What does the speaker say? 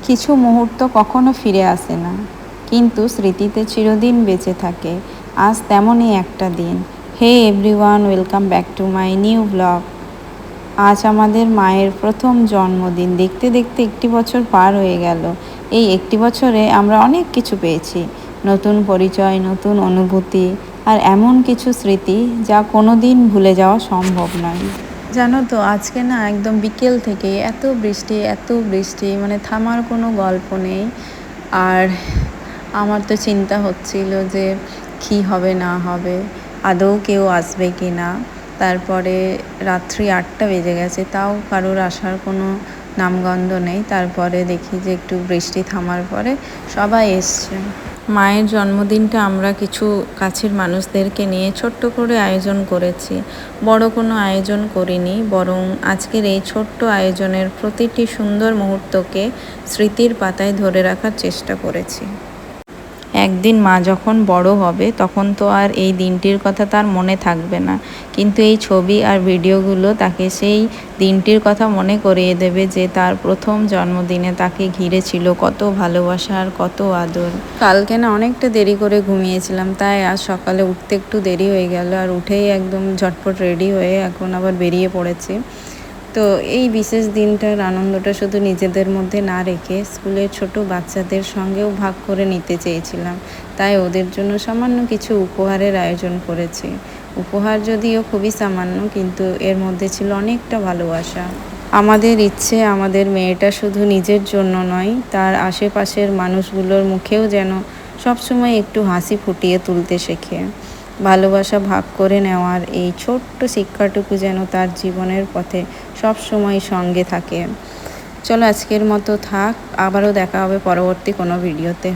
কিছু মুহূর্ত কখনো ফিরে আসে না, কিন্তু স্মৃতিতে চিরদিন বেঁচে থাকে। আজ তেমনই একটা দিন। Hey everyone, welcome back to my new blog. আজ আমাদের মায়ের প্রথম জন্মদিন। দেখতে দেখতে একটি বছর পার হয়ে গেল। এই একটি বছরে আমরা অনেক কিছু পেয়েছি, নতুন পরিচয়, নতুন অনুভূতি, আর এমন কিছু স্মৃতি যা কোনো দিন ভুলে যাওয়া সম্ভব নয়। জানো তো, আজকে না একদম বিকেল থেকে এত বৃষ্টি, মানে থামার কোনো গল্প নেই। আর আমার তো চিন্তা হচ্ছিল যে কী হবে না হবে, আদৌ কেউ আসবে কি না। তারপরে রাত্রি 8টা বেজে গেছে, তাও কারোর আসার কোনো নামগন্ধ নেই। তারপরে দেখি যে একটু বৃষ্টি থামার পরে সবাই এসছে। মায়ের জন্মদিনটা আমরা কিছু কাছের মানুষদেরকে নিয়ে ছোট্ট করে আয়োজন করেছি। বড় কোনো আয়োজন করিনি, বরং আজকের এই ছোট্ট আয়োজনের প্রতিটি সুন্দর মুহূর্তকে স্মৃতির পাতায় ধরে রাখার চেষ্টা করেছি। একদিন মা যখন বড় হবে তখন তো আর এই দিনটির কথা তার মনে থাকবে না, কিন্তু এই ছবি আর ভিডিওগুলো তাকে সেই দিনটির কথা মনে করিয়ে দেবে যে তার প্রথম জন্মদিনে তাকে ঘিরে ছিল কত ভালোবাসা আর কত আদর। কালকে না অনেকটা দেরি করে ঘুমিয়েছিলাম, তাই আজ সকালে উঠতে একটু দেরি হয়ে গেল। আর উঠেই একদম ঝটপট রেডি হয়ে এখন আবার বেরিয়ে পড়েছি। তো এই বিশেষ দিনটার আনন্দটা শুধু নিজেদের মধ্যে না রেখে স্কুলের ছোট বাচ্চাদের সঙ্গেও ভাগ করে নিতে চেয়েছিলাম। তাই ওদের জন্য সামান্য কিছু উপহারের আয়োজন করেছি। উপহার যদিও খুবই সামান্য, কিন্তু এর মধ্যে ছিল অনেকটা ভালোবাসা। আমাদের ইচ্ছে আমাদের মেয়েটা শুধু নিজের জন্য নয়, তার আশেপাশের মানুষগুলোর মুখেও যেন সবসময় একটু হাসি ফুটিয়ে তুলতে শেখে। ভালোবাসা ভাগ করে নেওয়ার এই ছোট্ট শিক্ষাটুকু যেন তার জীবনের পথে সব সময় সঙ্গে থাকে। চলো আজকের মতো থাক, আবারও দেখা হবে পরবর্তী কোনো ভিডিওতে।